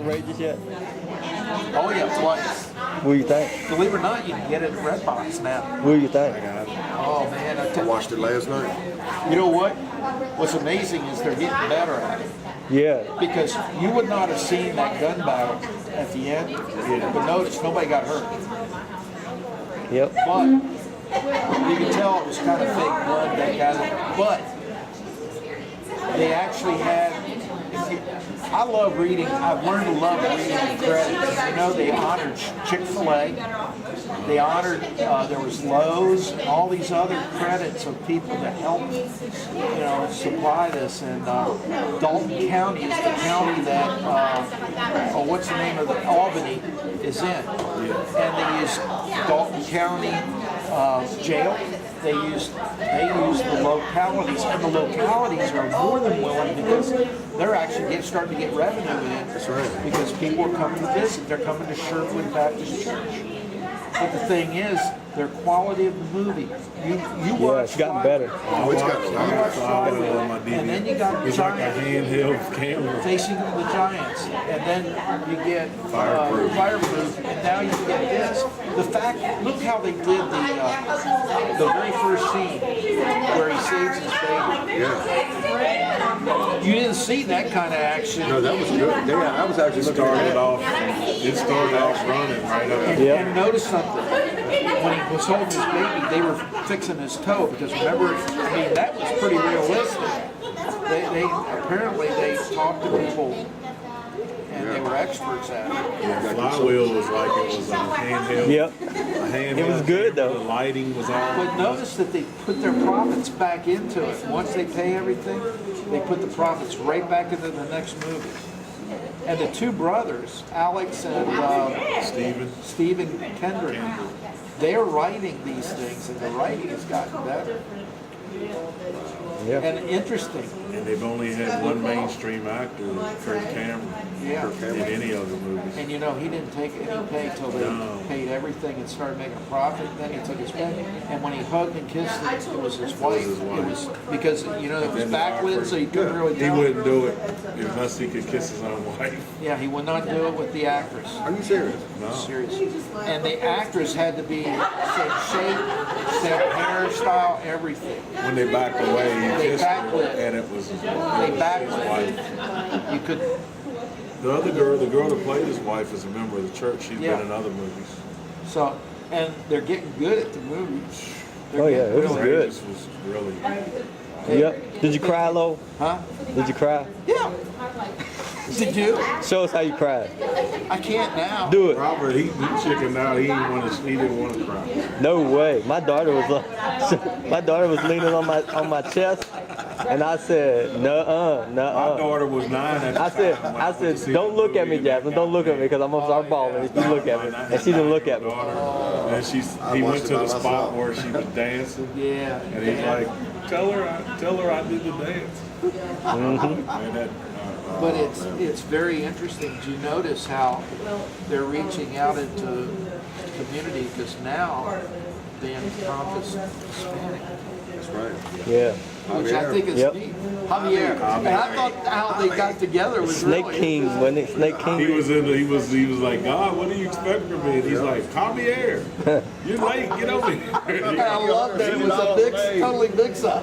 Courageous yet? Oh yeah, twice. What do you think? Believe it or not, you can get it at Redbox now. What do you think? Oh man, I watched it last night. you know what? What's amazing is they're getting better at it. Yeah. Because you would not have seen that gun battle at the end. But notice, nobody got hurt. Yep. But you can tell it was kind of fake blood that got it. But they actually had. I love reading. I've learned to love reading the credits. You know, they honored Chick-fil-A. They honored. There was Lowe's and all these other credits of people that helped, supply this. And Dalton County is the county that, what's the name of the Albany is in, and they use Dalton County jail. They use the localities, and the localities are more than willing because they're actually starting to get revenue in. That's right. Because people are coming to visit. They're coming to Sherwood Baptist Church. But the thing is, their quality of the movie. You watch. It's gotten better. Oh, it's got a lot. Flywheel, and then you got It's like a handheld camera. facing the Giants, and then you get fireproof, and now you get this. The fact, look how they did the very first scene where he saves his baby. Yeah. You didn't see that kind of action. No, that was good. Yeah, I was actually looking at It that. started off running right up. And notice something. When he was holding his baby, they were fixing his toe because remember, that was pretty realistic. They apparently they talked to people and they were experts at it. The flywheel was like it was a handheld. Yep. A handheld. It was good, though. The lighting was on. But notice that they put their profits back into it. Once they pay everything, they put the profits right back into the next movie. And the two brothers, Alex and Stephen Kendrick, they're writing these things, and the writing has gotten better. Yeah. And interesting. And they've only had one mainstream actor, Kirk Cameron, Yeah. in any other movies. And he didn't take any pay till they paid everything and started making a profit. Then he took his pay. And when he hugged and kissed her, it was his wife. It was because it was backlit, so you couldn't really He tell. wouldn't do it unless he could kiss his own wife. Yeah, he would not do it with the actress. Are you serious? No. Serious. And the actress had to be same shape, same hairstyle, everything. When they backed away, he They kissed her, backlit. and it was his They wife. backlit. You could. The other girl, the girl that played his wife, is a member of the church. She's Yeah. been in other movies. So, and they're getting good at the movies. Oh, yeah, it was good. Courageous was really. Yep. Did you cry, Lo? Huh? Did you cry? Yeah. Did you? Show us how you cried. I can't now. Do it. Robert, he chickened out. He didn't want to cry. No way. My daughter was leaning on my chest, and I said, nuh-uh. My daughter was 9 at the I time. when said, I went to see don't the look at movie me, Jasmine. Don't look at me, because I'm gonna start bawling if you look at me. And she didn't look at me. And he went watched to it by the spot myself. where she was dancing, Yeah. and he's like, tell her I did the dance. And that, But it's very interesting. Do you notice how they're reaching out into the community because now they encompass Hispanic, That's right. Yeah. which I think is Yep. neat. Javier. And I thought how they got together was Snake really King, wasn't it? Snake King. he was like, God, what do you expect from me? And he's like, Javier, you're late, get over here. And I love that it was a totally mix-up,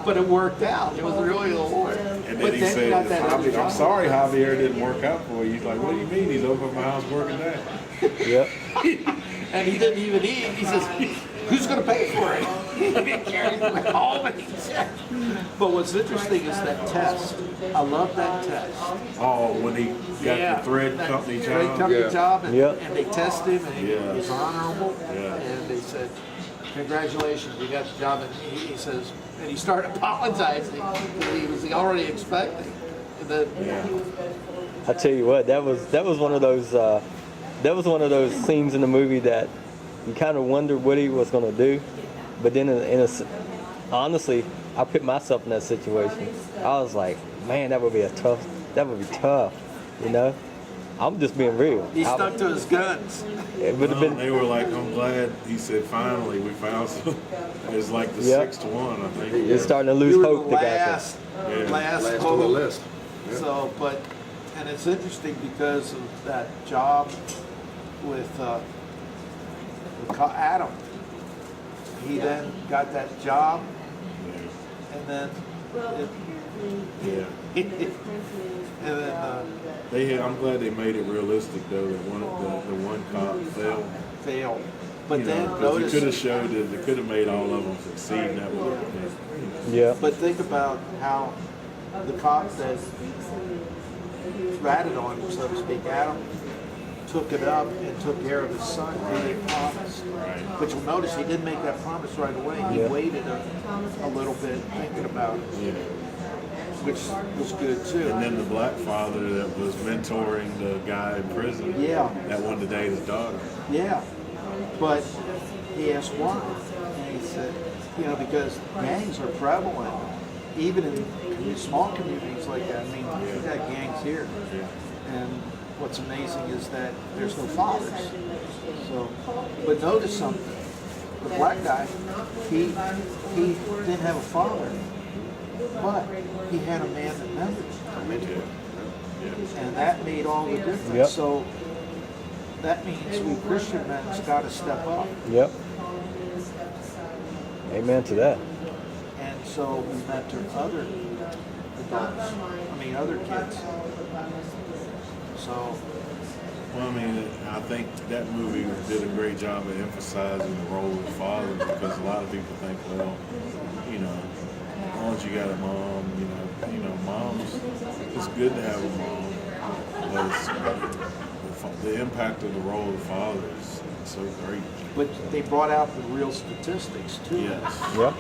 but it worked out. It was really a Lord. And But then he then you got said, that other I'm job. sorry Javier didn't work out for you. He's like, what do you mean? He's over at my house working there. Yep. And he didn't even eat. He says, who's going to pay for it? He carried it home. But what's interesting is that test. I love that test. Oh, when he got the thread that company thread job. company Yeah. job, and, Yep. and they test him, and he Yeah. was honorable. Yeah. And they said, congratulations, you got the job. And he says, and he started apologizing. He was already expecting. And then, I tell you what, that was one of those scenes in the movie that you kind of wondered what he was gonna do, but then honestly, I put myself in that situation. I was like, man, that would be tough, you know. I'm just being real. he stuck to his guns. It would have No, been. they were like, I'm glad. He said, finally, we found some. It's like the Yep. 6-1, I think. You're starting to lose You were hope. the The guy said. last Last on the vote. list. Yeah. So, but And it's interesting because of that job with Adam. He then got that job, and then and then I'm glad they made it realistic though. That the one cop failed. But then because notice, you could have showed that they could have made all of them succeed. And that would Yeah. but think about how the cop that ratted on him, so to speak, Adam, took it up and took care of his son who he promised. Right. But you'll notice he didn't make that promise right away. He Yeah. waited a little bit thinking about it, Yeah. which was good too. And then the black father that was mentoring the guy in prison. Yeah. That wanted to date his daughter. Yeah, but he asked why, and he said, because gangs are prevalent, even in small communities like that. I mean, we've got gangs here, and what's amazing is that there's no fathers. So, but notice something: the black guy, he didn't have a father, but he had a man that mentored him, and that made all the difference. Yep. So. That means we Christian men's got to step up. Yep. Amen to that. And so we mentor other adults. Other kids. So. Well, I think that movie did a great job of emphasizing the role of the father because a lot of people think, well, as long as you got a mom, moms, it's good to have a mom, but the impact of the role of the father is so great. But they brought out the real statistics too. Yes. Yep.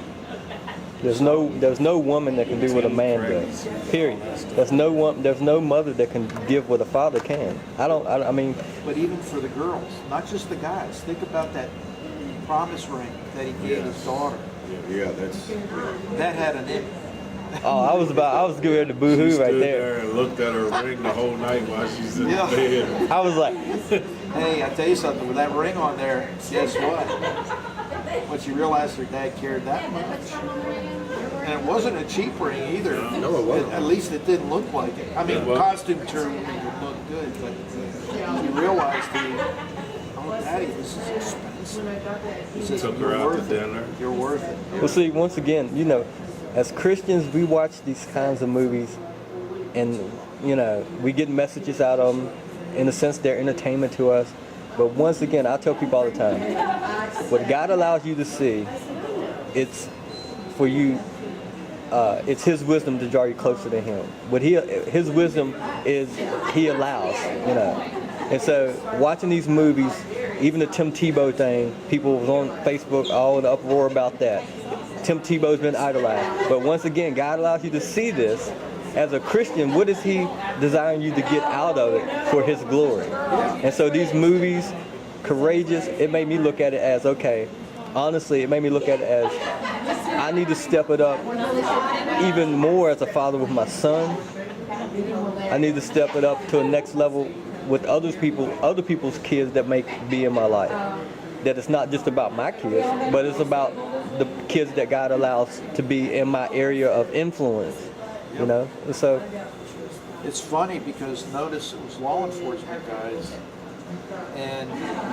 There's no woman that can do what a man does. Period. There's no mother that can give what a father can. I mean. But even for the girls, not just the guys. Think about that promise ring that he gave his daughter. Yeah, that had an impact. Oh, I was getting ready to boo-hoo right Stood there. and looked at her ring the whole night while she's in Yeah. bed. I was like, Hey, I tell you something. With that ring on there, guess what? Once you realized her dad cared that much, and it wasn't a cheap ring either. No, it wasn't. At least it didn't look like it. Costume term would look good, but you realized Daddy, this is expensive. He says, Took her "You're out worth to it. dinner. You're worth it." well, see, once again, as Christians, we watch these kinds of movies, and we get messages out of them. In a sense, they're entertainment to us. But once again, I tell people all the time, what God allows you to see, it's for you. It's His wisdom to draw you closer to Him. His wisdom is He allows, And so, watching these movies, even the Tim Tebow thing, people was on Facebook all in the uproar about that. Tim Tebow's been idolized. But once again, God allows you to see this. As a Christian, what is He desiring you to get out of it for His glory? And so these movies, Courageous, it made me look at it as, okay, honestly, it made me look at it as, I need to step it up even more as a father with my son. I need to step it up to a next level with other people's kids that may be in my life. That it's not just about my kids, but it's about the kids that God allows to be in my area of influence. So It's funny because notice it was law enforcement guys, and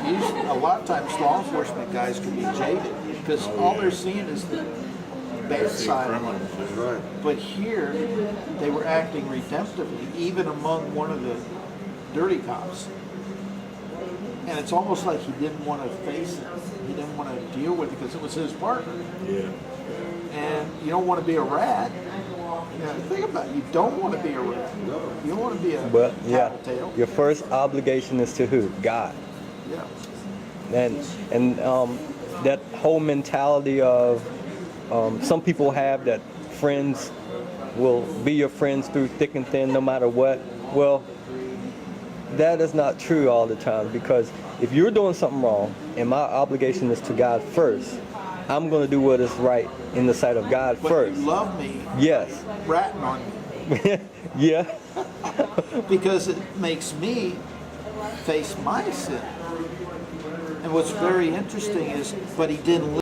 usually, a lot of times law enforcement guys can be jaded because all they're seeing is the bad side of life. That's right. But here, they were acting redemptively, even among one of the dirty cops. And it's almost like he didn't want to face it. He didn't want to deal with it because it was his partner. Yeah. And you don't want to be a rat. Think about it. You don't want to be a rat. You don't want to be a tattletale. your first obligation is to who? God. Yeah. And that whole mentality of some people have that friends will be your friends through thick and thin no matter what. Well, that is not true all the time, because if you're doing something wrong and my obligation is to God first, I'm going to do what is right in the sight of God But first. you love me Yes. ratting on me Yeah. because it makes me face my sin. And what's very interesting is, but he didn't